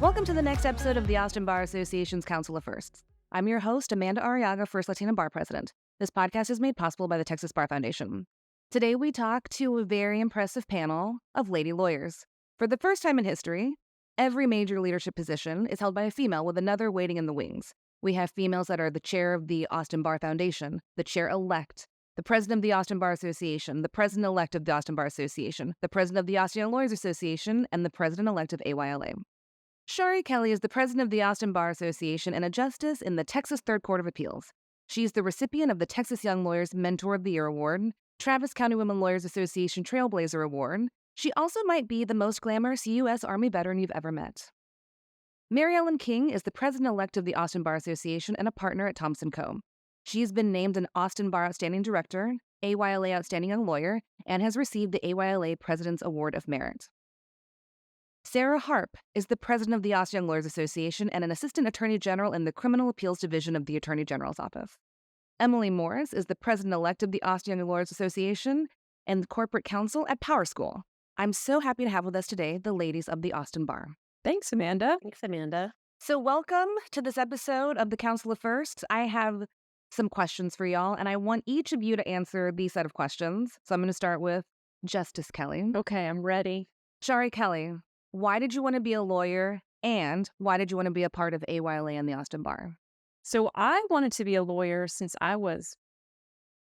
Welcome to the next episode of the Austin Bar Association's Council of Firsts. I'm your host, Amanda Arriaga, First Latina Bar President. This podcast is made possible by the Texas Bar Foundation. Today we talk to a very impressive panel of lady lawyers. For the first time in history, every major leadership position is held by a female with another waiting in the wings. We have females that are the chair of the Austin Bar Foundation, the chair-elect, the president of the Austin Bar Association, the president-elect of the Austin Bar Association, the president of the Austin Young Lawyers Association, and the president-elect of AYLA. Chari L is the president of the Austin Bar Association and a justice in the Texas Third Court of Appeals. She's the recipient of the Texas Young Lawyers Mentor of the Year Award, Travis County Women Lawyers Association Trailblazer Award. She also might be the most glamorous U.S. Army veteran you've ever met. Mary Ellen King is the president-elect of the Austin Bar Association and a partner at Thompson Co. She's been named an Austin Bar Outstanding Director, AYLA Outstanding Young Lawyer, and has received the AYLA President's Award of Merit. Sarah Harp is the president of the Austin Young Lawyers Association and an assistant attorney general in the Criminal Appeals Division of the Attorney General's Office. Emily Morris is the president-elect of the Austin Young Lawyers Association and corporate counsel at Power School. I'm so happy to have with us today the ladies of the Austin Bar. Thanks, Amanda. Thanks, Amanda. So welcome to this episode of the Council of Firsts. I have some questions for y'all, and I want each of you to answer these set of questions. So I'm going to start with Justice Kelly. Okay, I'm ready. Chari L, why did you want to be a lawyer, and why did you want to be a part of AYLA and the Austin Bar? So I wanted to be a lawyer since I was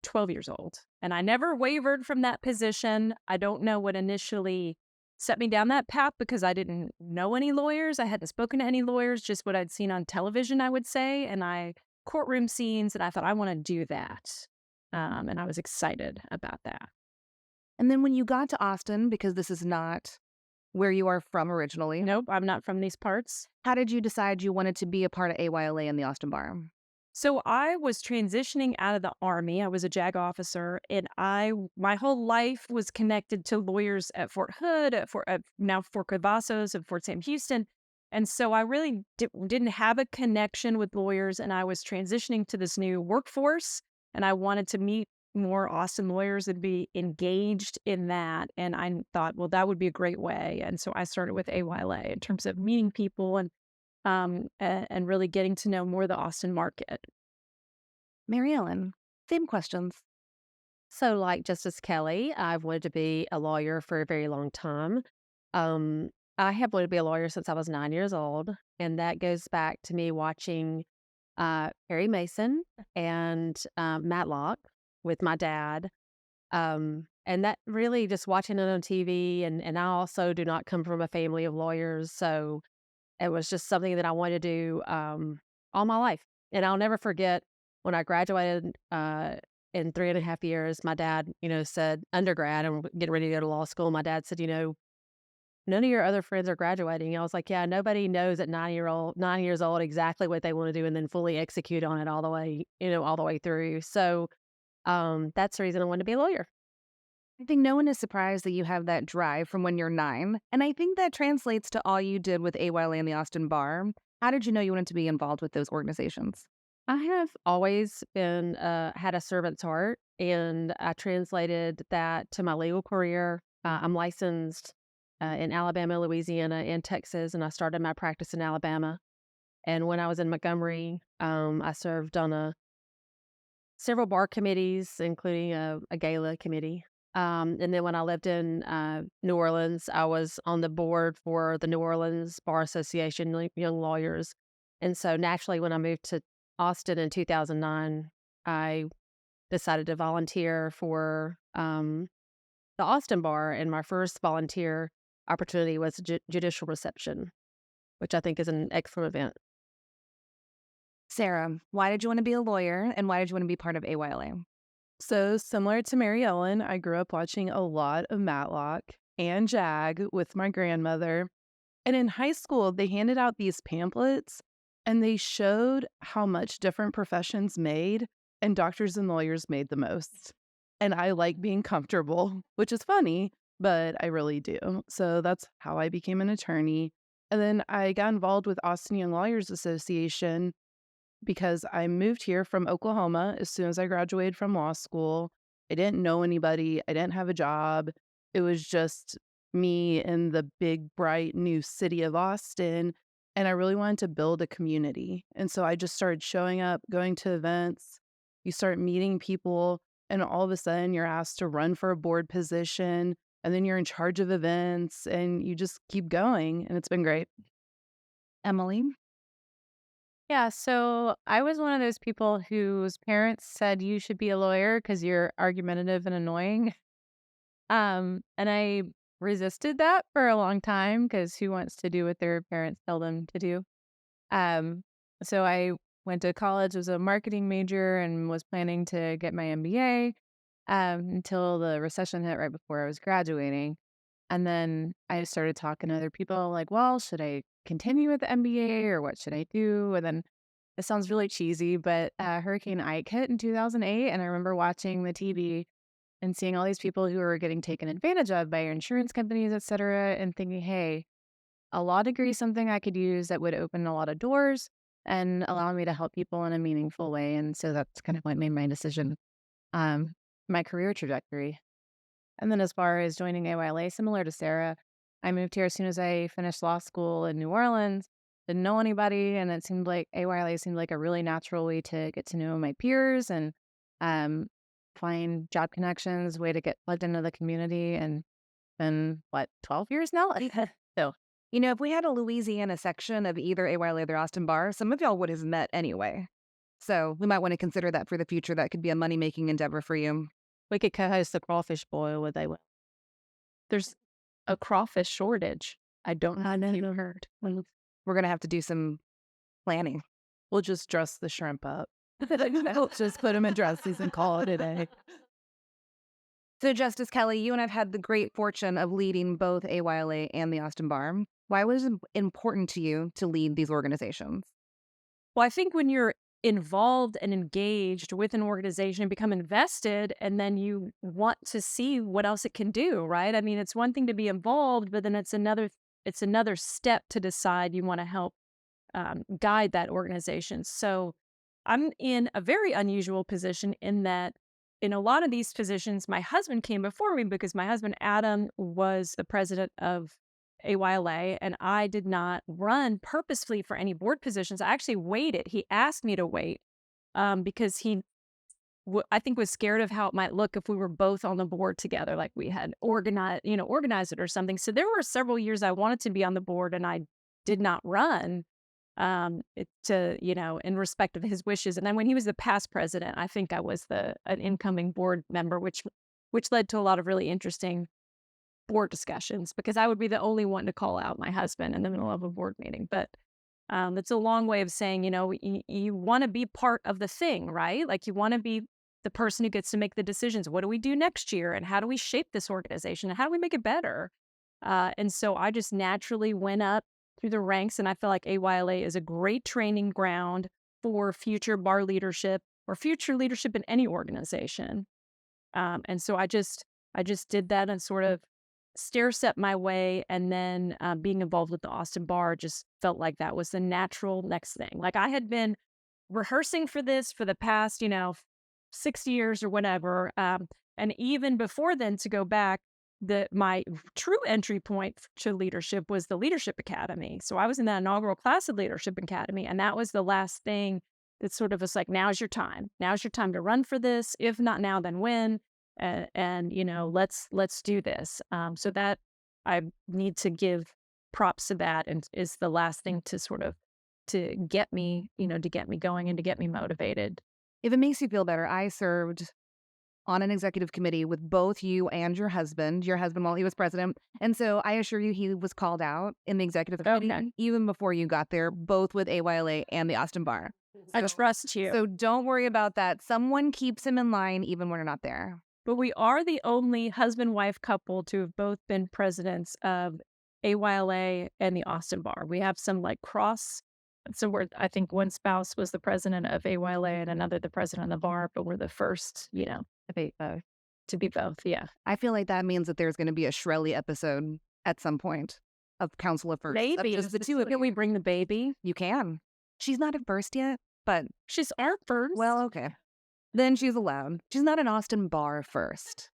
12 years old, and I never wavered from that position. I don't know what initially set me down that path because I didn't know any lawyers. I hadn't spoken to any lawyers, just what I'd seen on television, I would say, and courtroom scenes, and I thought, I want to do that. And I was excited about that. And then when you got to Austin, because this is not where you are from originally. Nope, I'm not from these parts. How did you decide you wanted to be a part of AYLA and the Austin Bar? So I was transitioning out of the Army. I was a JAG officer, and my whole life was connected to lawyers at Fort Hood, at now Fort Cavazos, and Fort Sam Houston. And so I really didn't have a connection with lawyers, and I was transitioning to this new workforce, and I wanted to meet more Austin lawyers and be engaged in that. And I thought, well, that would be a great way. And so I started with AYLA in terms of meeting people and really getting to know more the Austin market. Mary Ellen, same questions. So like Justice Kelly, I've wanted to be a lawyer for a very long time. I have wanted to be a lawyer since I was 9 years old, and that goes back to me watching Perry Mason and Matlock with my dad. And that really just watching it on TV, and I also do not come from a family of lawyers, so it was just something that I wanted to do all my life. And I'll never forget when I graduated in 3.5 years, my dad, said undergrad and getting ready to go to law school. My dad said, none of your other friends are graduating. I was like, yeah, nobody knows at 9 years old exactly what they want to do and then fully execute on it all the way through. So that's the reason I wanted to be a lawyer. I think no one is surprised that you have that drive from when you're 9. And I think that translates to all you did with AYLA and the Austin Bar. How did you know you wanted to be involved with those organizations? I have always been had a servant's heart, and I translated that to my legal career. I'm licensed in Alabama, Louisiana, and Texas, and I started my practice in Alabama. And when I was in Montgomery, I served on several bar committees, including a gala committee. And then when I lived in New Orleans, I was on the board for the New Orleans Bar Association Young Lawyers. And so naturally, when I moved to Austin in 2009, I decided to volunteer for the Austin Bar, and my first volunteer opportunity was judicial reception, which I think is an excellent event. Sarah, why did you want to be a lawyer, and why did you want to be part of AYLA? So similar to Mary Ellen, I grew up watching a lot of Matlock and JAG with my grandmother. And in high school, they handed out these pamphlets, and they showed how much different professions made, and doctors and lawyers made the most. And I like being comfortable, which is funny, but I really do. So that's how I became an attorney. And then I got involved with Austin Young Lawyers Association because I moved here from Oklahoma as soon as I graduated from law school. I didn't know anybody. I didn't have a job. It was just me in the big, bright new city of Austin. and I really wanted to build a community. And so I just started showing up, going to events. You start meeting people, and all of a sudden you're asked to run for a board position, and then you're in charge of events, and you just keep going, and it's been great. Emily? Yeah, so I was one of those people whose parents said you should be a lawyer because you're argumentative and annoying. And I resisted that for a long time because who wants to do what their parents tell them to do? Um, so I went to college, was a marketing major, and was planning to get my MBA until the recession hit right before I was graduating. And then I started talking to other people like, well, should I continue with the MBA or what should I do? And then it sounds really cheesy, but Hurricane Ike hit in 2008. And I remember watching the TV and seeing all these people who were getting taken advantage of by insurance companies, et cetera, and thinking, hey, a law degree is something I could use that would open a lot of doors and allow me to help people in a meaningful way. And so that's kind of what made my decision, my career trajectory. And then as far as joining AYLA, similar to Sarah, I moved here as soon as I finished law school in New Orleans. Didn't know anybody, and it seemed like AYLA seemed like a really natural way to get to know my peers and um, find job connections, way to get plugged into the community. And been, 12 years now? So, If we had a Louisiana section of either AYLA or Austin Bar, some of y'all would have met anyway. So we might want to consider that for the future. That could be a money-making endeavor for you. we could co-host the crawfish boil with AYLA. There's a crawfish shortage. I don't know. I never heard. We're going to have to do some planning. We'll just dress the shrimp up. Just put them in dressies and call it a day. So, Justice Kelly, you and I've had the great fortune of leading both AYLA and the Austin Bar. Why was it important to you to lead these organizations? Well, I think when you're involved and engaged with an organization and become invested, and then you want to see what else it can do, right? I mean, it's one thing to be involved, but then it's another step to decide you want to help guide that organization. So I'm in a very unusual position in that in a lot of these positions, my husband came before me because my husband, Adam, was the president of AYLA, and I did not run purposefully for any board positions. I actually waited. He asked me to wait because he, I think, was scared of how it might look if we were both on the board together, like we had organized it or something. So there were several years I wanted to be on the board, and I did not run in respect of his wishes. And then when he was the past president, I think I was an incoming board member, which led to a lot of really interesting board discussions because I would be the only one to call out my husband in the middle of a board meeting. But it's a long way of saying, you want to be part of the thing, right? Like you want to be the person who gets to make the decisions. What do we do next year? And how do we shape this organization? And how do we make it better? And so I just naturally went up through the ranks, and I feel like AYLA is a great training ground for future bar leadership or future leadership in any organization. And so I just did that and sort of stair-step my way, and then being involved with the Austin Bar just felt like that was the natural next thing. Like I had been rehearsing for this for the past, 6 years or whatever. And even before then, to go back, my true entry point to leadership was the Leadership Academy. So I was in that inaugural class of Leadership Academy, and that was the last thing that sort of was like, now's your time. Now's your time to run for this. If not now, then when? And let's do this. So that I need to give props to that, and is the last thing to sort of to get me going and to get me motivated. If it makes you feel better, I served on an executive committee with both you and your husband while he was president. And so I assure you, he was called out in the executive committee even before you got there, both with AYLA and the Austin Bar. I trust you. So don't worry about that. Someone keeps him in line even when you're not there. But we are the only husband-wife couple to have both been presidents of AYLA and the Austin Bar. We have some I think one spouse was the president of AYLA and another the president of the bar, but we're the first, to be both. Yeah. I feel like that means that there's going to be a Shirley episode at some point of Council of First. Maybe. Just the two of you. Can we bring the baby? You can. She's not at first yet, but She's our first. well, okay. Then she's allowed. She's not an Austin Bar first.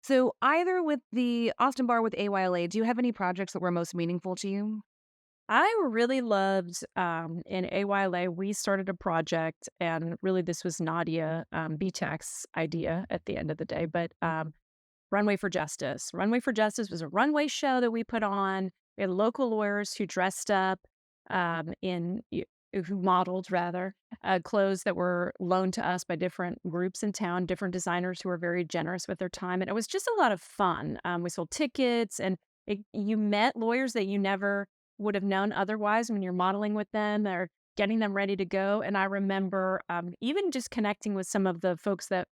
So either with the Austin Bar with AYLA, do you have any projects that were most meaningful to you? I really loved in AYLA, we started a project, and really this was Nadia B-Tech's idea at the end of the day, but Runway for Justice. Runway for Justice was a runway show that we put on. We had local lawyers who dressed up who modeled rather clothes that were loaned to us by different groups in town, different designers who were very generous with their time, and it was just a lot of fun. We sold tickets, and you met lawyers that you never would have known otherwise when you're modeling with them or getting them ready to go. And I remember even just connecting with some of the folks that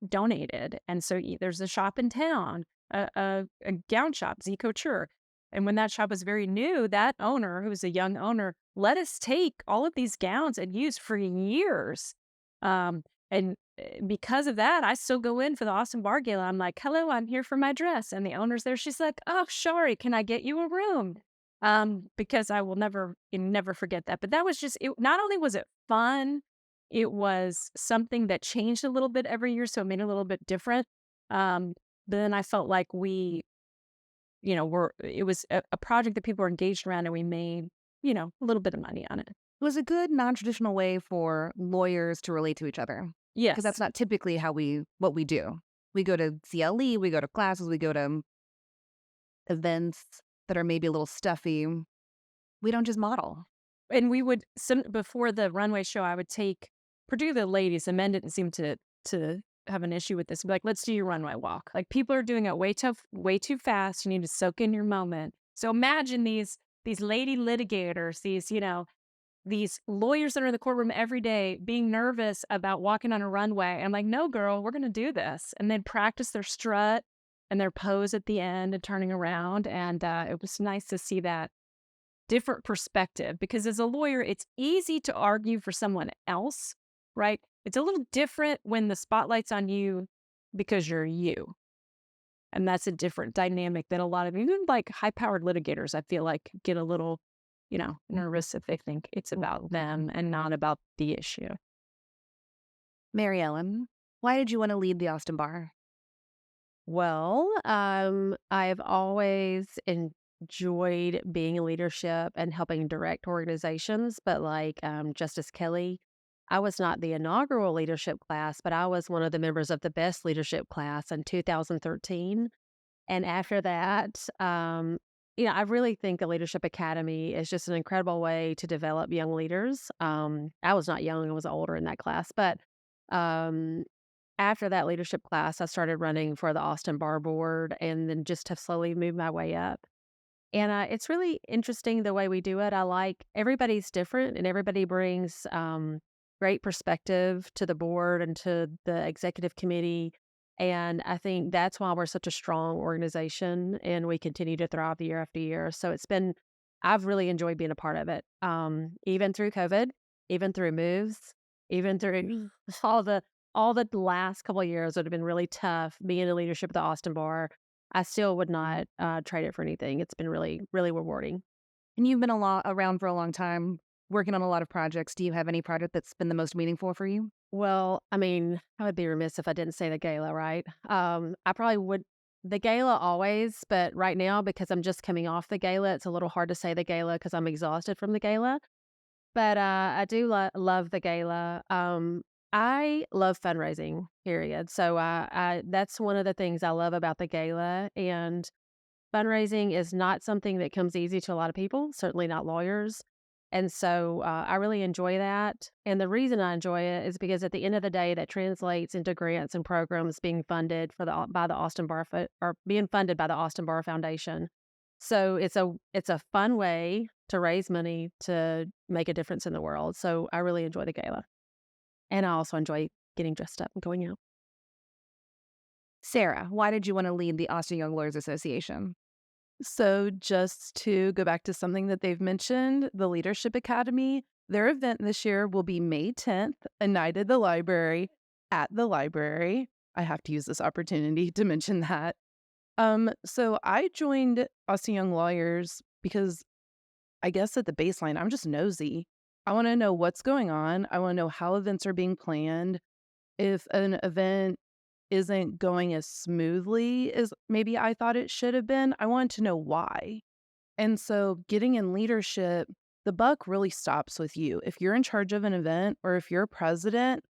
donated. And so there's a shop in town, a gown shop, Z Couture. And when that shop was very new, that owner, who was a young owner, let us take all of these gowns and use for years. And because of that, I still go in for the Austin Bar Gala. I'm like, hello, I'm here for my dress. And the owner's there. She's like, oh, Chari, can I get you a room? Because I will never forget that. But that was just, it, not only was it fun, it was something that changed a little bit every year, so it made it a little bit different. But then I felt like it was a project that people were engaged around, and we made, a little bit of money on it. It was a good non-traditional way for lawyers to relate to each other. Yes. Because that's not typically what we do. We go to CLE, we go to classes, we go to events that are maybe a little stuffy. We don't just model. And we would, before the runway show, I would take, particularly the ladies, and men didn't seem to have an issue with this. Be like, let's do your runway walk. Like, people are doing it way too fast. You need to soak in your moment. So imagine these lady litigators, these lawyers that are in the courtroom every day being nervous about walking on a runway. I'm like, no, girl, we're going to do this. And then practice their strut and their pose at the end and turning around. And it was nice to see that different perspective, because as a lawyer, it's easy to argue for someone else, right? It's a little different when the spotlight's on you because you're you. And that's a different dynamic that a lot of even like high-powered litigators, I feel like, get a little, nervous if they think it's about them and not about the issue. Mary Ellen, why did you want to lead the Austin Bar? Well, I've always enjoyed being in leadership and helping direct organizations, but like Justice Kelly, I was not the inaugural leadership class, but I was one of the members of the best leadership class in 2013. And after that, I really think the Leadership Academy is just an incredible way to develop young leaders. I was not young, I was older in that class, but um, after that leadership class, I started running for the Austin Bar Board and then just have slowly moved my way up. And it's really interesting the way we do it. I like everybody's different and everybody brings great perspective to the board and to the executive committee. And I think that's why we're such a strong organization and we continue to thrive year after year. So I've really enjoyed being a part of it, even through COVID, even through moves, even through all the last couple of years that have been really tough being in leadership at the Austin Bar. I still would not trade it for anything. It's been really, really rewarding. And you've been around for a long time, working on a lot of projects. Do you have any project that's been the most meaningful for you? Well, I mean, I would be remiss if I didn't say the gala, right? I probably would, the gala always, but right now, because I'm just coming off the gala, it's a little hard to say the gala because I'm exhausted from the gala. But I do love the gala. I love fundraising, period. So that's one of the things I love about the gala. And fundraising is not something that comes easy to a lot of people, certainly not lawyers. And so I really enjoy that. And the reason I enjoy it is because at the end of the day, that translates into grants and programs being funded by the Austin Bar or being funded by the Austin Bar Foundation. So it's a fun way to raise money to make a difference in the world. So I really enjoy the gala. And I also enjoy getting dressed up and going out. Sarah, why did you want to lead the Austin Young Lawyers Association? So just to go back to something that they've mentioned, the Leadership Academy, their event this year will be May 10th, a night at the library, at the library. I have to use this opportunity to mention that. So I joined Austin Young Lawyers because I guess at the baseline, I'm just nosy. I want to know what's going on. I want to know how events are being planned. If an event isn't going as smoothly as maybe I thought it should have been, I want to know why. And so getting in leadership, the buck really stops with you. If you're in charge of an event or if you're president,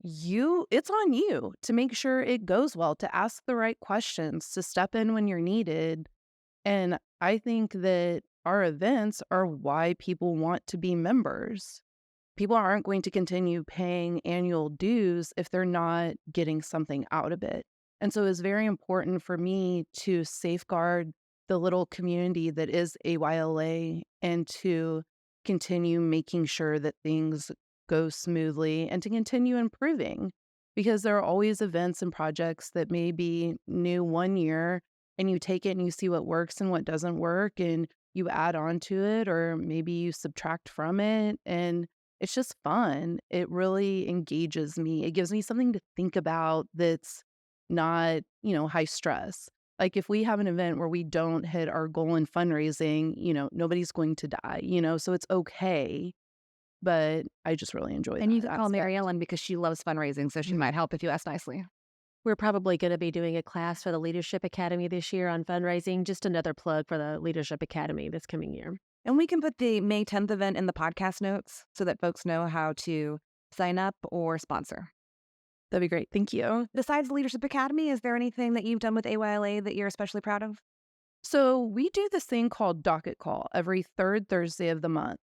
it's on you to make sure it goes well, to ask the right questions, to step in when you're needed. And I think that our events are why people want to be members. People aren't going to continue paying annual dues if they're not getting something out of it. And so it's very important for me to safeguard the little community that is AYLA and to continue making sure that things go smoothly and to continue improving, because there are always events and projects that may be new one year and you take it and you see what works and what doesn't work and you add on to it, or maybe you subtract from it. And it's just fun. It really engages me. It gives me something to think about that's not, high stress. Like if we have an event where we don't hit our goal in fundraising, nobody's going to die, so it's okay. But I just really enjoy And you that could call Mary aspect. Ellen because she loves fundraising, so she might help if you ask nicely. We're probably going to be doing a class for the Leadership Academy this year on fundraising. Just another plug for the Leadership Academy this coming year. And we can put the May 10th event in the podcast notes so that folks know how to sign up or sponsor. That'd be great. Thank you. Besides the Leadership Academy, is there anything that you've done with AYLA that you're especially proud of? So we do this thing called Docket Call every third Thursday of the month.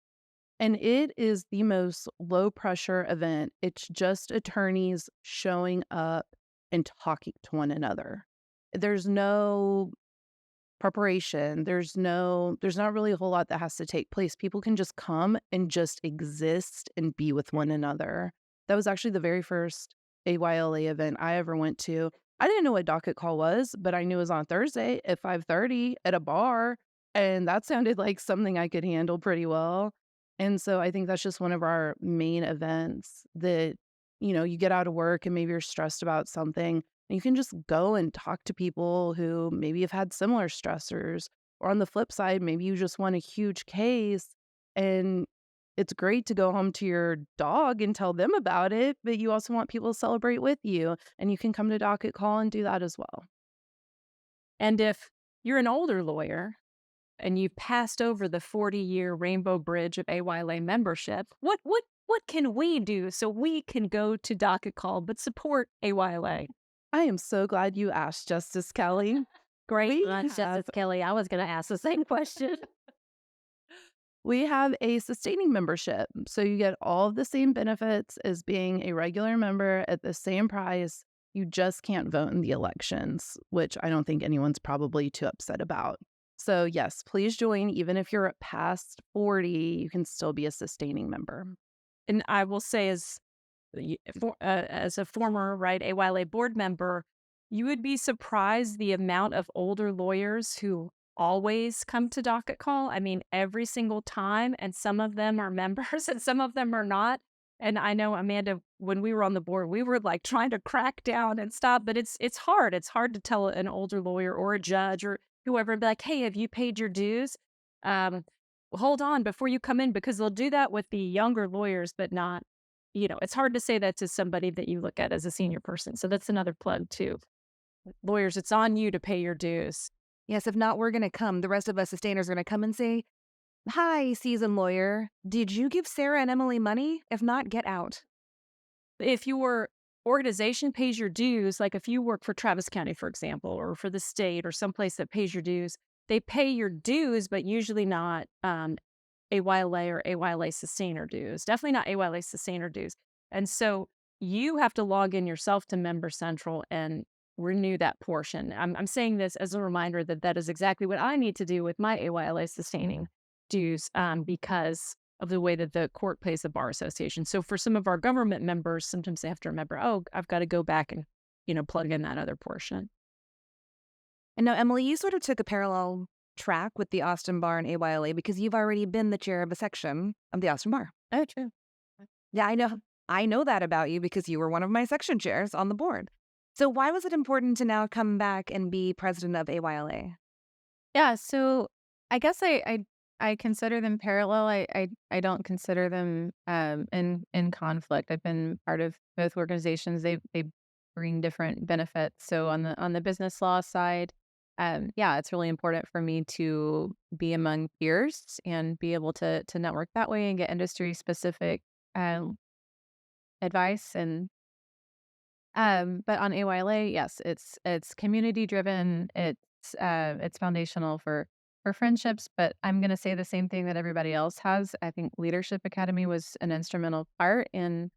And it is the most low pressure event. It's just attorneys showing up and talking to one another. There's no preparation. There's not really a whole lot that has to take place. People can just come and just exist and be with one another. That was actually the very first AYLA event I ever went to. I didn't know what Docket Call was, but I knew it was on Thursday at 5:30 at a bar, and that sounded like something I could handle pretty well. And so I think that's just one of our main events that, you get out of work and maybe you're stressed about something and you can just go and talk to people who maybe have had similar stressors. Or on the flip side, maybe you just won a huge case and it's great to go home to your dog and tell them about it, but you also want people to celebrate with you. And you can come to Docket Call and do that as well. And if you're an older lawyer and you passed over the 40-year Rainbow Bridge of AYLA membership, what can we do so we can go to Docket Call but support AYLA? I am so glad you asked, Justice Kelly. Great. We Justice have- Kelly, I was going to ask the same question. We have a sustaining membership. So you get all of the same benefits as being a regular member at the same price. You just can't vote in the elections, which I don't think anyone's probably too upset about. So yes, please join. Even if you're past 40, you can still be a sustaining member. And I will say, as a former AYLA board member, you would be surprised the amount of older lawyers who always come to Docket Call. I mean, every single time, and some of them are members and some of them are not. And I know, Amanda, when we were on the board, we were like trying to crack down and stop, but it's hard. It's hard to tell an older lawyer or a judge or whoever and be like, hey, have you paid your dues? Hold on before you come in, because they'll do that with the younger lawyers, but not, it's hard to say that to somebody that you look at as a senior person. So that's another plug too. Lawyers, it's on you to pay your dues. Yes, if not, we're going to come. The rest of us sustainers are going to come and say, hi, seasoned lawyer. Did you give Sarah and Emily money? If not, get out. If your organization pays your dues, like if you work for Travis County, for example, or for the state or someplace that pays your dues, they pay your dues, but usually not AYLA or AYLA sustainer dues. Definitely not AYLA sustainer dues. And so you have to log in yourself to Member Central and renew that portion. I'm saying this as a reminder that is exactly what I need to do with my AYLA sustaining dues because of the way that the court pays the Bar Association. So for some of our government members, sometimes they have to remember, oh, I've got to go back and, plug in that other portion. And now, Emily, you sort of took a parallel track with the Austin Bar and AYLA because you've already been the chair of a section of the Austin Bar. Oh, true. Yeah, I know. I know that about you because you were one of my section chairs on the board. So why was it important to now come back and be president of AYLA? Yeah, so I guess I consider them parallel. I don't consider them in conflict. I've been part of both organizations. They bring different benefits. So on the business law side, yeah, it's really important for me to be among peers and be able to network that way and get industry specific um, advice. And but on AYLA, yes, it's community driven. It's foundational for friendships. But I'm going to say the same thing that everybody else has. I think Leadership Academy was an instrumental part in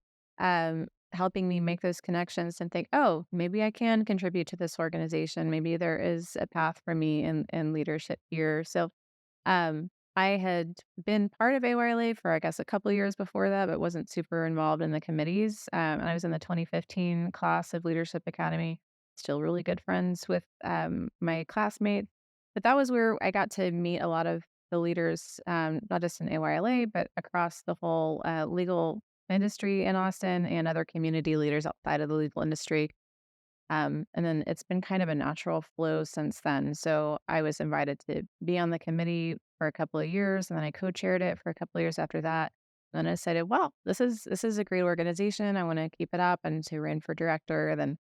helping me make those connections and think, oh, maybe I can contribute to this organization. Maybe there is a path for me in leadership here. So um, I had been part of AYLA for, I guess, a couple of years before that, but wasn't super involved in the committees. And I was in the 2015 class of Leadership Academy. Still really good friends with my classmates. But that was where I got to meet a lot of the leaders, not just in AYLA, but across the whole legal industry in Austin and other community leaders outside of the legal industry. And then it's been kind of a natural flow since then. So I was invited to be on the committee for a couple of years, and then I co-chaired it for a couple of years after that. And then I decided, well, this is a great organization. I want to keep it up, and to run for director. Then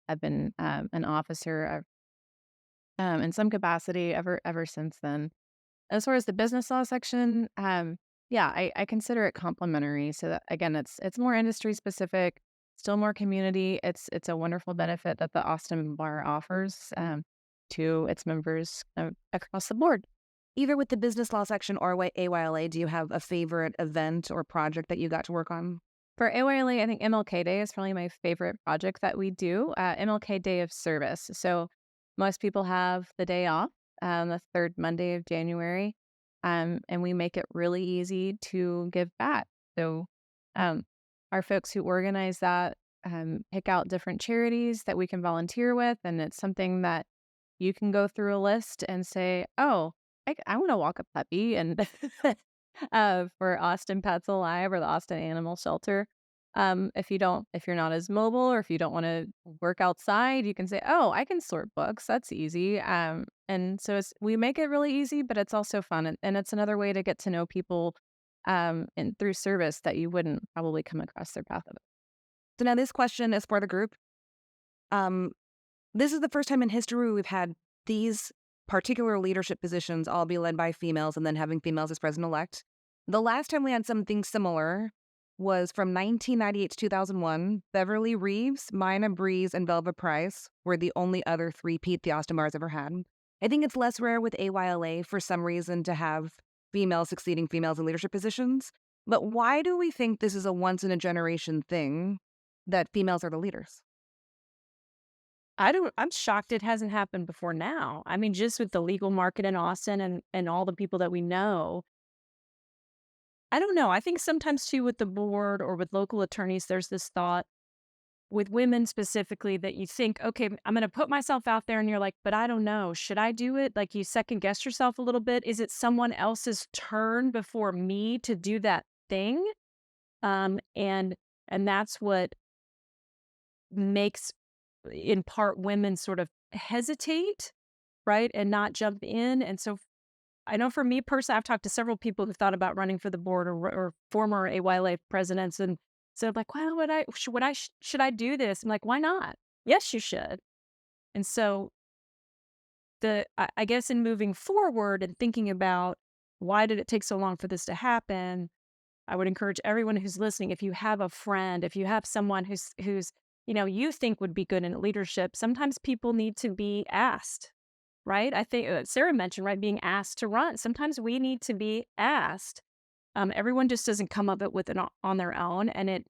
I've been an officer in some capacity ever since then. As far as the business law section, yeah, I consider it complementary. So that, again, it's more industry specific, still more community. It's a wonderful benefit that the Austin Bar offers to its members across the board. Either with the business law section or AYLA, do you have a favorite event or project that you got to work on? For AYLA, I think MLK Day is probably my favorite project that we do. MLK Day of Service. So most people have the day off, the third Monday of January, and we make it really easy to give back. So um, our folks who organize that pick out different charities that we can volunteer with, and it's something that you can go through a list and say, oh, I want to walk a puppy and for Austin Pets Alive or the Austin Animal Shelter. If you're not as mobile, or if you don't want to work outside, you can say, oh, I can sort books. That's easy. And so we make it really easy, but it's also fun. And it's another way to get to know people and through service that you wouldn't probably come across their path of it. So now this question is for the group. This is the first time in history we've had these particular leadership positions all be led by females and then having females as president-elect. The last time we had something similar was from 1998 to 2001. Beverly Reeves, Mina Breeze, and Belva Price were the only other three-peat the Austin Bars ever had. I think it's less rare with AYLA for some reason to have females succeeding females in leadership positions. But why do we think this is a once-in-a-generation thing that females are the leaders? I'm shocked it hasn't happened before now. I mean, just with the legal market in Austin and all the people that we know. I don't know. I think sometimes too with the board or with local attorneys, there's this thought with women specifically that you think, okay, I'm going to put myself out there, and you're like, but I don't know. Should I do it? Like, you second guess yourself a little bit. Is it someone else's turn before me to do that thing? And that's what makes, in part, women sort of hesitate, right, and not jump in. And so I know for me personally, I've talked to several people who've thought about running for the board, or former AYLA presidents, and so like, well, should I do this? I'm like, why not? Yes, you should. And so I guess in moving forward and thinking about why did it take so long for this to happen, I would encourage everyone who's listening, if you have a friend, if you have someone who's you think would be good in leadership, sometimes people need to be asked. Right? I think Sarah mentioned, right, being asked to run. Sometimes we need to be asked. Everyone just doesn't come up with it on their own, and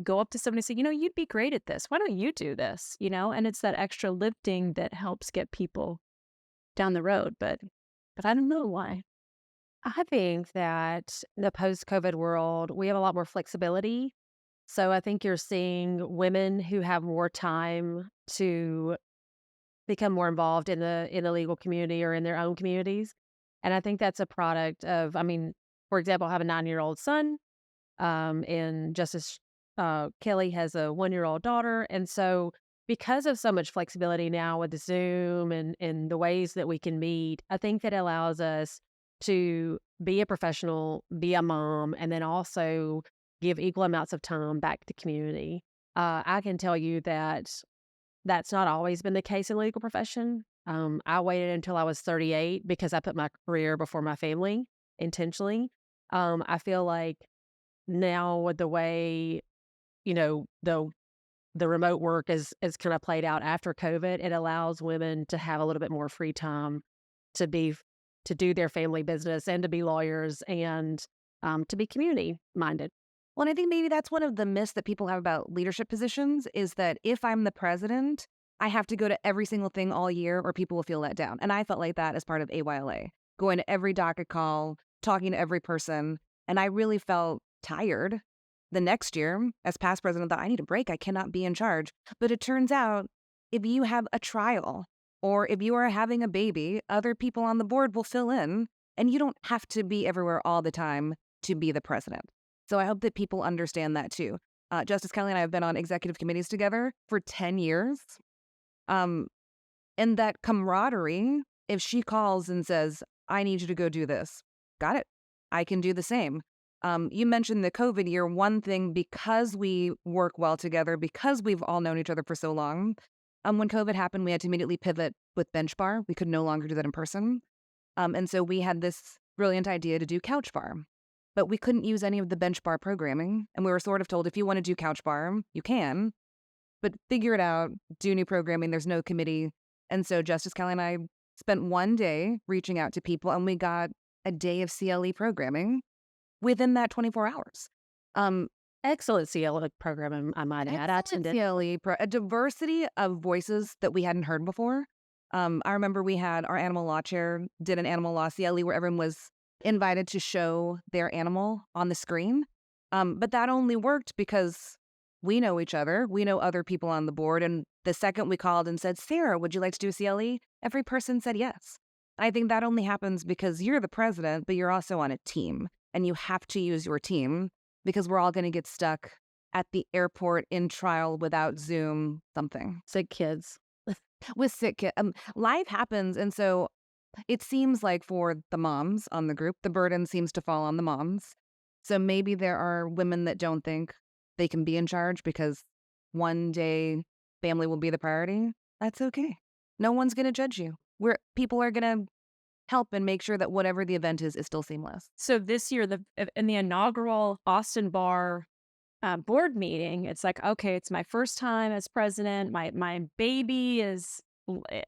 go up to somebody and say, you'd be great at this. Why don't you do this? And it's that extra lifting that helps get people down the road. But I don't know why. I think that in the post-COVID world, we have a lot more flexibility. So I think you're seeing women who have more time to become more involved in the legal community or in their own communities. And I think that's a product of, I mean, for example, I have a 9-year-old son, and Justice Kelly has a 1-year-old daughter. And so because of so much flexibility now with Zoom and the ways that we can meet, I think that allows us to be a professional, be a mom, and then also give equal amounts of time back to community. I can tell you that that's not always been the case in the legal profession. I waited until I was 38 because I put my career before my family intentionally. I feel like now with the way, you know, the remote work is kind of played out after COVID, it allows women to have a little bit more free time to be to do their family business and to be lawyers and to be community minded. Well, and I think maybe that's one of the myths that people have about leadership positions is that if I'm the president, I have to go to every single thing all year or people will feel let down. And I felt like that as part of AYLA, going to every docket call, talking to every person. And I really felt tired the next year as past president that I need a break. I cannot be in charge. But it turns out if you have a trial or if you are having a baby, other people on the board will fill in and you don't have to be everywhere all the time to be the president. So I hope that people understand that too. Justice Kelly and I have been on executive committees together for 10 years. And that camaraderie, if she calls and says, I need you to go do this, got it. I can do the same. You mentioned the COVID year. One thing, because we work well together, because we've all known each other for so long, when COVID happened, we had to immediately pivot with bench bar. We could no longer do that in person. And so we had this brilliant idea to do couch bar. But we couldn't use any of the bench bar programming. And we were sort of told, if you want to do couch bar, you can. But figure it out, do new programming. There's no committee. And so Justice Kelly and I spent one day reaching out to people, and we got a day of CLE programming within that 24 hours. Excellent CLE program, I might add. I attended. A diversity of voices that we hadn't heard before. I remember we had our animal law chair did an animal law CLE where everyone was invited to show their animal on the screen. But that only worked because we know each other. We know other people on the board. And the second we called and said, Sarah, would you like to do a CLE? Every person said yes. I think that only happens because you're the president, but you're also on a team. And you have to use your team because we're all going to get stuck at the airport in trial without Zoom something. Sick kids. With sick kids. Life happens. And so it seems like for the moms on the group, the burden seems to fall on the moms. So maybe there are women that don't think they can be in charge because one day family will be the priority. That's okay. No one's going to judge you. People are going to help and make sure that whatever the event is still seamless. So this year, in the inaugural Austin Bar board meeting, it's like, okay, it's my first time as president. My baby is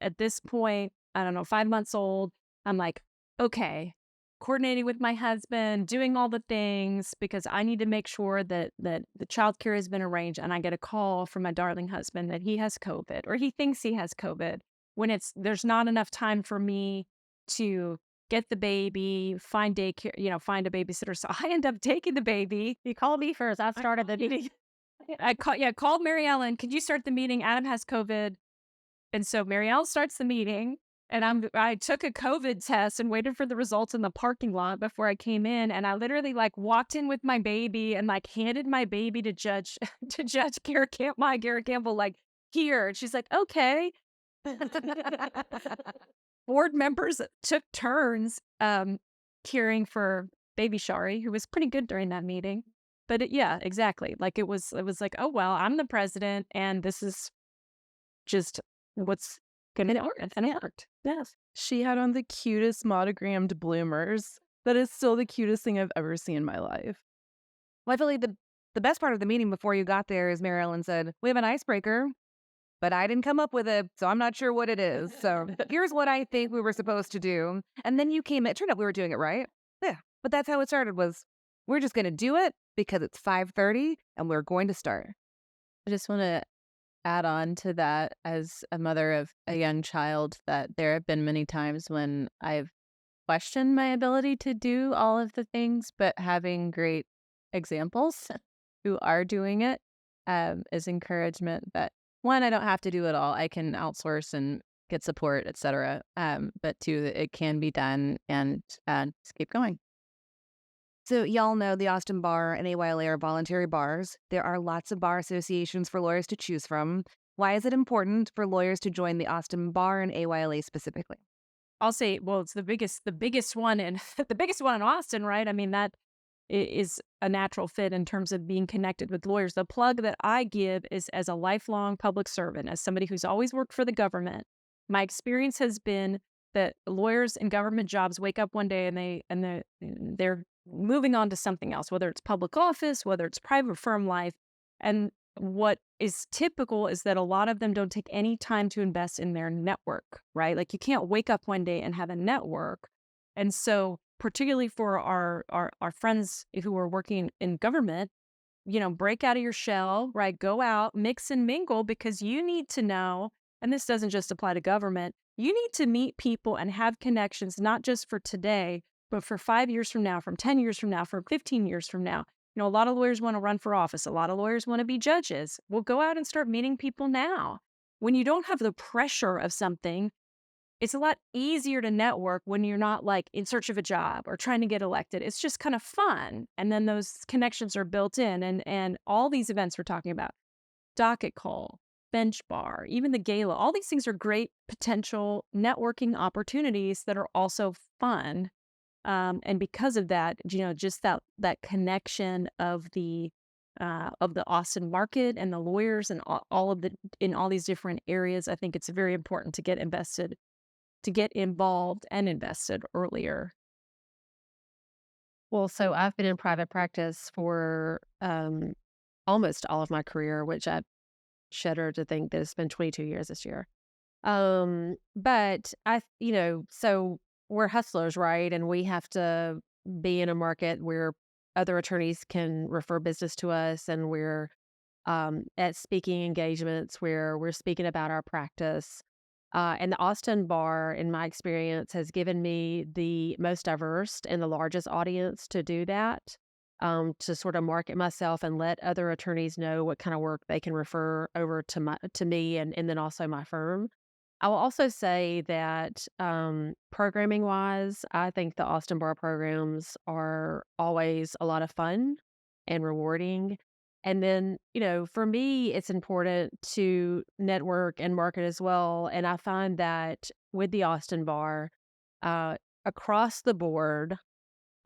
at this point, I don't know, 5 months old. I'm like, okay, coordinating with my husband, doing all the things because I need to make sure that the childcare has been arranged. And I get a call from my darling husband that he has COVID or he thinks he has COVID when there's not enough time for me to get the baby, find daycare, find a babysitter. So I end up taking the baby. You called me first. I started the meeting. Called Mary Ellen. Could you start the meeting? Adam has COVID. And so Mary Ellen starts the meeting. And I took a COVID test and waited for the results in the parking lot before I came in. And I literally walked in with my baby and handed my baby to Judge Garrett Campbell, here. And she's like, okay. Board members took turns caring for baby Chari, who was pretty good during that meeting. But exactly. It was like, oh, well, I'm the president and this is just what's going to work. And it worked. Yes. She had on the cutest monogrammed bloomers. That is still the cutest thing I've ever seen in my life. Well, I feel like the best part of the meeting before you got there is Mary Ellen said, we have an icebreaker, but I didn't come up with it, so I'm not sure what it is. So here's what I think we were supposed to do. And then you came in. It turned out we were doing it right. Yeah. But that's how it started was we're just going to do it because it's 5:30 and we're going to start. I just want to add on to that as a mother of a young child that there have been many times when I've questioned my ability to do all of the things, but having great examples who are doing it is encouragement that one, I don't have to do it all. I can outsource and get support, etc. But two, that it can be done and just keep going. So y'all know the Austin Bar and AYLA are voluntary bars. There are lots of bar associations for lawyers to choose from. Why is it important for lawyers to join the Austin Bar and AYLA specifically? I'll say, well, it's the biggest one in the biggest one in Austin, right? I mean, that is a natural fit in terms of being connected with lawyers. The plug that I give is as a lifelong public servant, as somebody who's always worked for the government. My experience has been that lawyers in government jobs wake up one day and they're moving on to something else, whether it's public office, whether it's private firm life. And what is typical is that a lot of them don't take any time to invest in their network, right? Like you can't wake up one day and have a network. And so particularly for our friends who are working in government, break out of your shell, right? Go out, mix and mingle, because you need to know, and this doesn't just apply to government, you need to meet people and have connections, not just for today, but for 5 years from now, from 10 years from now, from 15 years from now. A lot of lawyers want to run for office. A lot of lawyers want to be judges. Well, go out and start meeting people now. When you don't have the pressure of something, it's a lot easier to network when you're not like in search of a job or trying to get elected. It's just kind of fun. And then those connections are built in. And all these events we're talking about, docket call, bench bar, even the gala, all these things are great potential networking opportunities that are also fun. And because of that, just that connection of the Austin market and the lawyers and all of the in all these different areas, I think it's very important to get involved and invested earlier. Well, so I've been in private practice for almost all of my career, which I shudder to think that it's been 22 years this year. But so we're hustlers, right? And we have to be in a market where other attorneys can refer business to us, and we're at speaking engagements where we're speaking about our practice. And the Austin Bar, in my experience, has given me the most diverse and the largest audience to do that, to sort of market myself and let other attorneys know what kind of work they can refer over to me and then also my firm. I will also say that programming wise, I think the Austin Bar programs are always a lot of fun and rewarding. And then, for me, it's important to network and market as well. And I find that with the Austin Bar, across the board,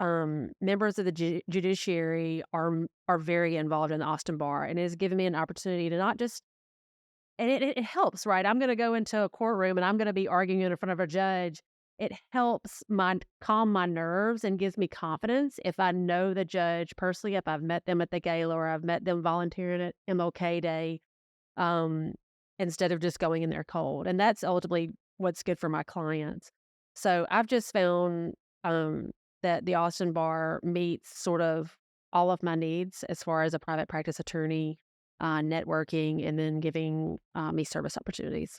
members of the judiciary are very involved in the Austin Bar, and it has given me an opportunity to not just, and it helps, right? I'm going to go into a courtroom and I'm going to be arguing in front of a judge. It helps calm my nerves and gives me confidence if I know the judge personally, if I've met them at the gala or I've met them volunteering at MLK Day, instead of just going in there cold. And that's ultimately what's good for my clients. So I've just found that the Austin Bar meets sort of all of my needs as far as a private practice attorney, networking, and then giving me service opportunities.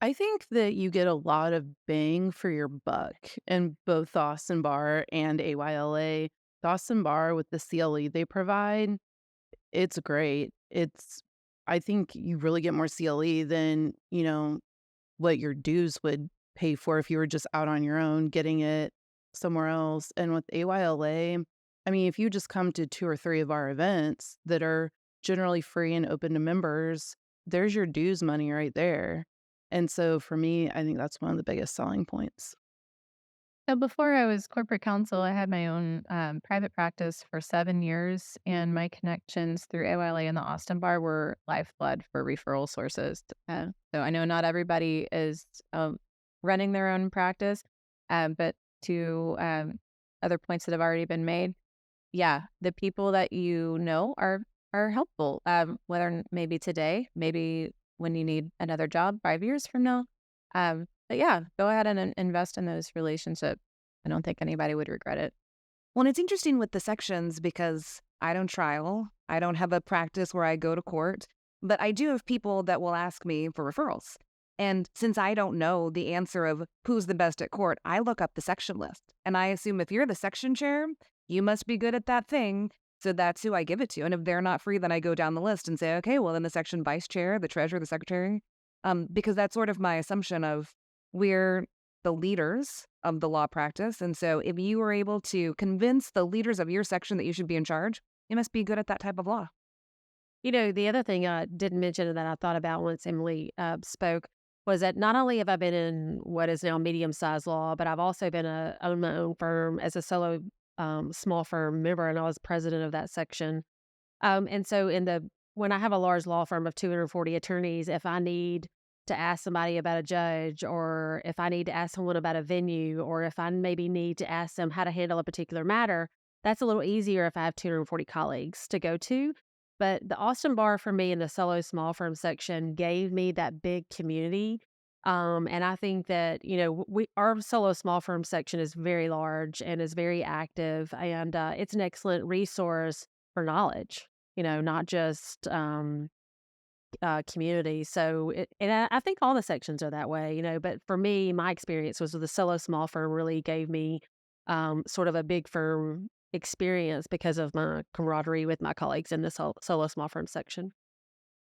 I think that you get a lot of bang for your buck in both the Austin Bar and AYLA. The Austin Bar with the CLE they provide, it's great. I think you really get more CLE than, what your dues would pay for if you were just out on your own getting it somewhere else. And with AYLA, I mean, if you just come to 2 or 3 of our events that are generally free and open to members, there's your dues money right there. And so for me, I think that's one of the biggest selling points. So before I was corporate counsel, I had my own private practice for 7 years, and my connections through AYLA and the Austin Bar were lifeblood for referral sources. So I know not everybody is running their own practice, but to other points that have already been made, yeah, the people that are helpful. Whether maybe today, maybe when you need another job 5 years from now. But yeah, go ahead and invest in those relationships. I don't think anybody would regret it. Well, and it's interesting with the sections because I don't trial. I don't have a practice where I go to court, but I do have people that will ask me for referrals. And since I don't know the answer of who's the best at court, I look up the section list. And I assume if you're the section chair, you must be good at that thing. So that's who I give it to. And if they're not free, then I go down the list and say, okay, well, then the section vice chair, the treasurer, the secretary, because that's sort of my assumption of we're the leaders of the law practice. And so if you were able to convince the leaders of your section that you should be in charge, you must be good at that type of law. The other thing I didn't mention that I thought about once Emily spoke was that not only have I been in what is now medium-sized law, but I've also been owned my own firm as a solo small firm member, and I was president of that section. And so when I have a large law firm of 240 attorneys, if I need to ask somebody about a judge, or if I need to ask someone about a venue, or if I maybe need to ask them how to handle a particular matter, that's a little easier if I have 240 colleagues to go to. But the Austin Bar for me in the solo small firm section gave me that big community. And I think that, our solo small firm section is very large and is very active, and it's an excellent resource for knowledge, not just community. So, I think all the sections are that way, but for me, my experience was with the solo small firm really gave me sort of a big firm experience because of my camaraderie with my colleagues in the solo small firm section.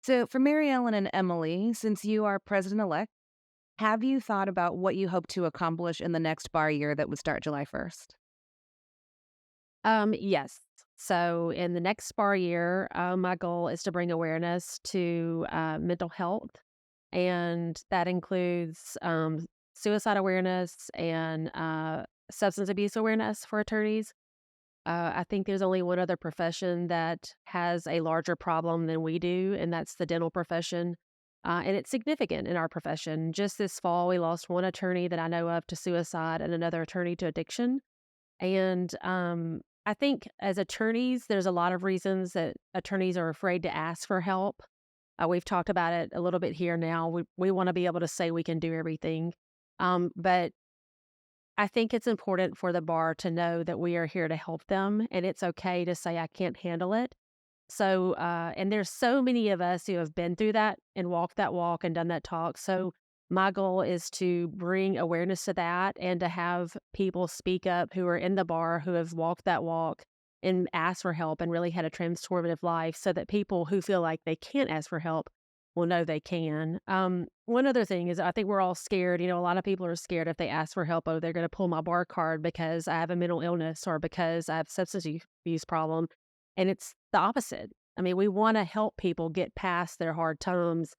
So, for Mary Ellen and Emily, since you are president-elect, have you thought about what you hope to accomplish in the next bar year that would start July 1st? Yes. So in the next bar year, my goal is to bring awareness to mental health, and that includes suicide awareness and substance abuse awareness for attorneys. I think there's only one other profession that has a larger problem than we do, and that's the dental profession. And it's significant in our profession. Just this fall, we lost one attorney that I know of to suicide and another attorney to addiction. And I think as attorneys, there's a lot of reasons that attorneys are afraid to ask for help. We've talked about it a little bit here now. We want to be able to say we can do everything. But I think it's important for the bar to know that we are here to help them, and it's okay to say, I can't handle it. So, and there's so many of us who have been through that and walked that walk and done that talk. So, my goal is to bring awareness to that and to have people speak up who are in the bar who have walked that walk and asked for help and really had a transformative life, so that people who feel like they can't ask for help will know they can. One other thing is, I think we're all scared. A lot of people are scared if they ask for help, oh, they're going to pull my bar card because I have a mental illness or because I have substance abuse problem. And it's the opposite. I mean, we want to help people get past their hard times,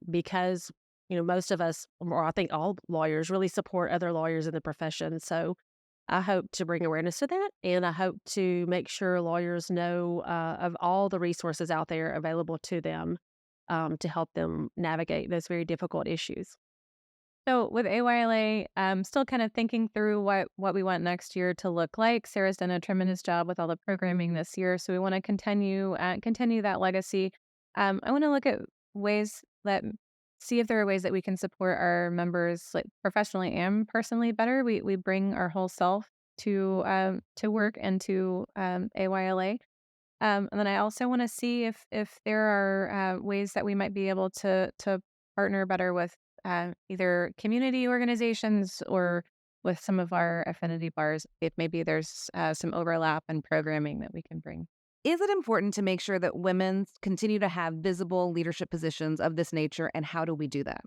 because, most of us, or I think all lawyers, really support other lawyers in the profession. So I hope to bring awareness to that, and I hope to make sure lawyers know of all the resources out there available to them, to help them navigate those very difficult issues. So with AYLA, still kind of thinking through what we want next year to look like. Sarah's done a tremendous job with all the programming this year, so we want to continue that legacy. I want to look at ways that see if there are ways that we can support our members, like professionally and personally, better. We bring our whole self to work and to AYLA. And then I also want to see if there are ways that we might be able to partner better with either community organizations or with some of our affinity bars, if maybe there's some overlap in programming that we can bring. Is it important to make sure that women continue to have visible leadership positions of this nature, and how do we do that?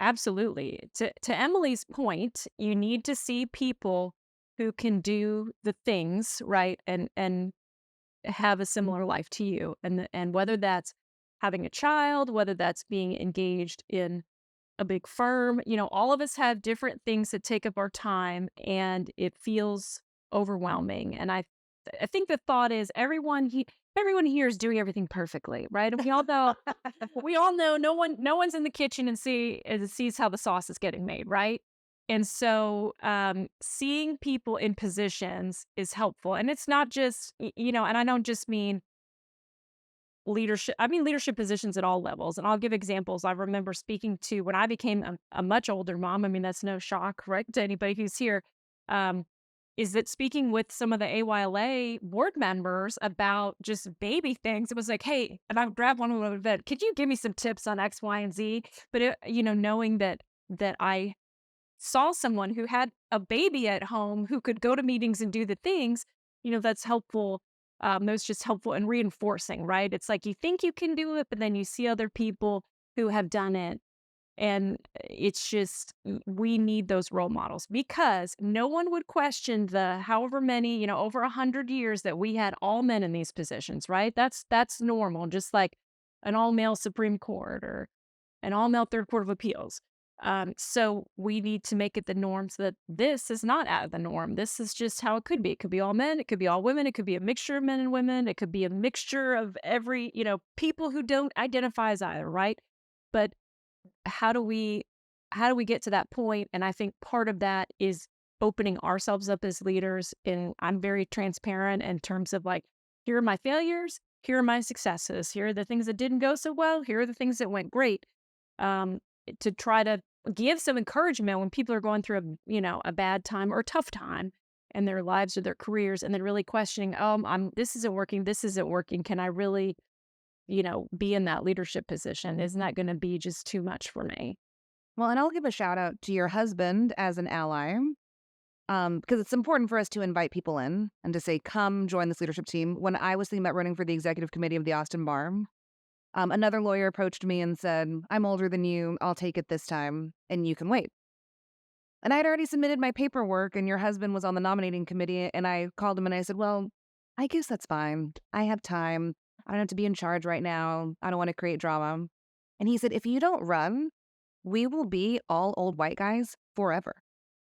Absolutely. To Emily's point, you need to see people who can do the things, right, and have a similar life to you, and whether that's having a child, whether that's being engaged in a big firm, all of us have different things that take up our time, and it feels overwhelming. And I think the thought is everyone here is doing everything perfectly, right? And we all know no one's in the kitchen and sees how the sauce is getting made, right? And so seeing people in positions is helpful. And it's not just, and I don't just mean leadership. I mean leadership positions at all levels. And I'll give examples. I remember speaking to, when I became a much older mom, I mean, that's no shock, right, to anybody who's here, is that speaking with some of the AYLA board members about just baby things, it was like, hey, and I grabbed one of them and said, could you give me some tips on X, Y, and Z? But, knowing that I saw someone who had a baby at home who could go to meetings and do the things, that's helpful. That's just helpful and reinforcing, right? It's like you think you can do it, but then you see other people who have done it. And it's just, we need those role models, because no one would question the however many, over 100 years that we had all men in these positions, right? That's normal, just like an all-male Supreme Court or an all-male Third Court of Appeals. So we need to make it the norm, so that this is not out of the norm. This is just how it could be. It could be all men. It could be all women. It could be a mixture of men and women. It could be a mixture of every, people who don't identify as either, right? but how do we get to that point? And I think part of that is opening ourselves up as leaders. And I'm very transparent in terms of like, here are my failures, here are my successes, here are the things that didn't go so well, here are the things that went great. To try to give some encouragement when people are going through a bad time or a tough time in their lives or their careers, and then really questioning, this isn't working. Can I really, be in that leadership position? Isn't that going to be just too much for me? Well, and I'll give a shout out to your husband as an ally, because it's important for us to invite people in and to say, come join this leadership team. When I was thinking about running for the executive committee of the Austin Bar, another lawyer approached me and said, I'm older than you. I'll take it this time, and you can wait. And I had already submitted my paperwork, and your husband was on the nominating committee, and I called him and I said, well, I guess that's fine. I have time. I don't have to be in charge right now. I don't want to create drama. And he said, if you don't run, we will be all old white guys forever.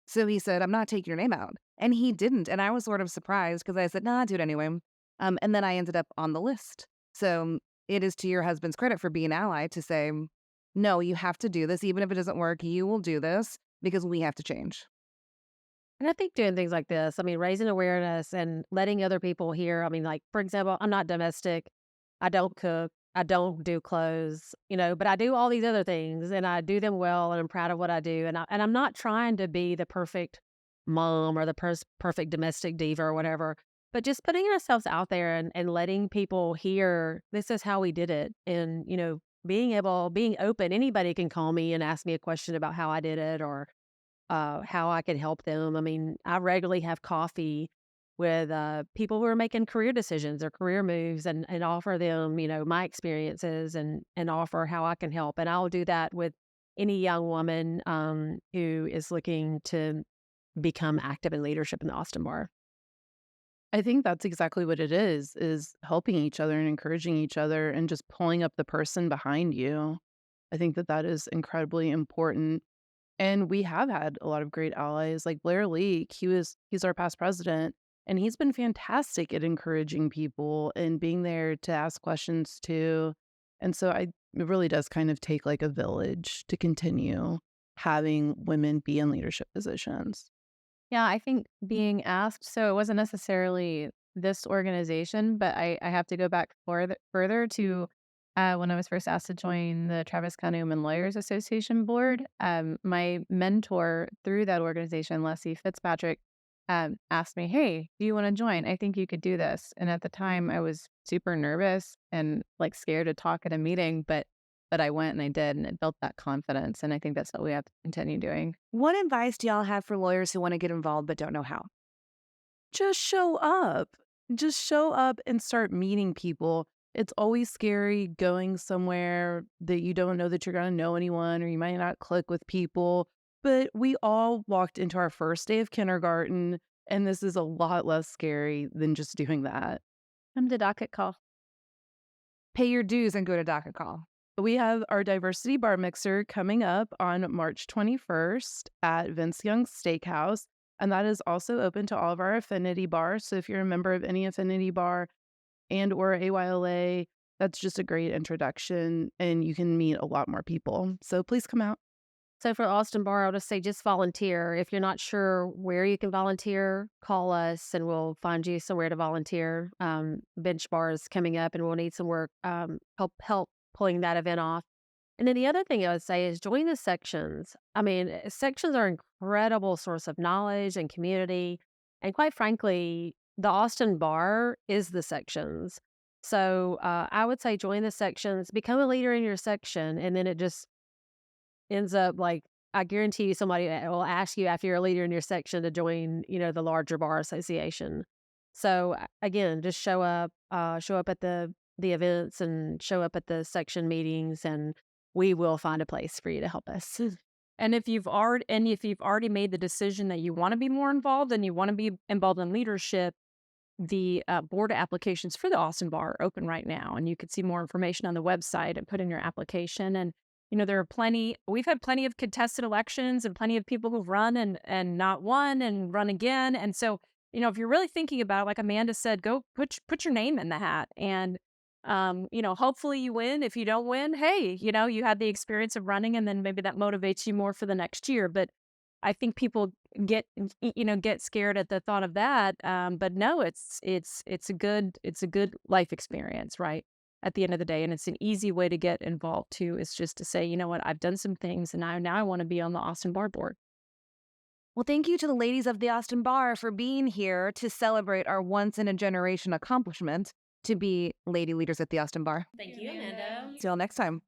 So he said, I'm not taking your name out. And he didn't. And I was sort of surprised because I said, nah, I'll do it anyway. And then I ended up on the list. So it is to your husband's credit for being an ally to say, no, you have to do this. Even if it doesn't work, you will do this because we have to change. And I think doing things like this, I mean, raising awareness and letting other people hear. I mean, like, for example, I'm not domestic. I don't cook. I don't do clothes, but I do all these other things and I do them well and I'm proud of what I do. And I'm not trying to be the perfect mom or the perfect domestic diva or whatever, but just putting ourselves out there and letting people hear this is how we did it. And, being open. Anybody can call me and ask me a question about how I did it or how I could help them. I mean, I regularly have coffee with people who are making career decisions or career moves and offer them, my experiences and offer how I can help. And I'll do that with any young woman who is looking to become active in leadership in the Austin Bar. I think that's exactly what it is helping each other and encouraging each other and just pulling up the person behind you. I think that is incredibly important. And we have had a lot of great allies like Blair Leak. He's our past president, and he's been fantastic at encouraging people and being there to ask questions too. And so it really does kind of take like a village to continue having women be in leadership positions. Yeah, I think being asked, so it wasn't necessarily this organization, but I have to go back further to when I was first asked to join the Travis County Women Lawyers Association board. My mentor through that organization, Leslie Fitzpatrick, asked me, "Hey, do you want to join? I think you could do this." And at the time, I was super nervous and like scared to talk at a meeting, but I went and I did, and it built that confidence. And I think that's what we have to continue doing. What advice do y'all have for lawyers who want to get involved but don't know how? Just show up. Just show up and start meeting people. It's always scary going somewhere that you don't know that you're going to know anyone or you might not click with people. But we all walked into our first day of kindergarten, and this is a lot less scary than just doing that. Come to docket call. Pay your dues and go to docket call. We have our diversity bar mixer coming up on March 21st at Vince Young's Steakhouse. And that is also open to all of our affinity bars. So if you're a member of any affinity bar and or AYLA, that's just a great introduction and you can meet a lot more people. So please come out. So for Austin Bar, I'll just say just volunteer. If you're not sure where you can volunteer, call us and we'll find you somewhere to volunteer. Bench bar is coming up and we'll need some work, help pulling that event off. And then the other thing I would say is join the sections. I mean, sections are an incredible source of knowledge and community. And quite frankly, the Austin Bar is the sections. So I would say join the sections, become a leader in your section, and then it just ends up like, I guarantee you somebody will ask you after you're a leader in your section to join, the larger bar association. So again, just show up at the events and show up at the section meetings, and we will find a place for you to help us. And if you've already made the decision that you want to be more involved and you want to be involved in leadership, the board applications for the Austin Bar are open right now, and you could see more information on the website and put in your application. And we've had plenty of contested elections and plenty of people who've run and not won and run again. And so, if you're really thinking about it, like Amanda said, go put your name in the hat and Hopefully you win. If you don't win, hey, you had the experience of running, and then maybe that motivates you more for the next year. But I think people get scared at the thought of that. But no, it's a good life experience, right? At the end of the day, and it's an easy way to get involved too. Is just to say, you know what, I've done some things, and now I want to be on the Austin Bar Board. Well, thank you to the ladies of the Austin Bar for being here to celebrate our once-in-a-generation accomplishment to be lady leaders at the Austin Bar. Thank you, Amanda. Till next time.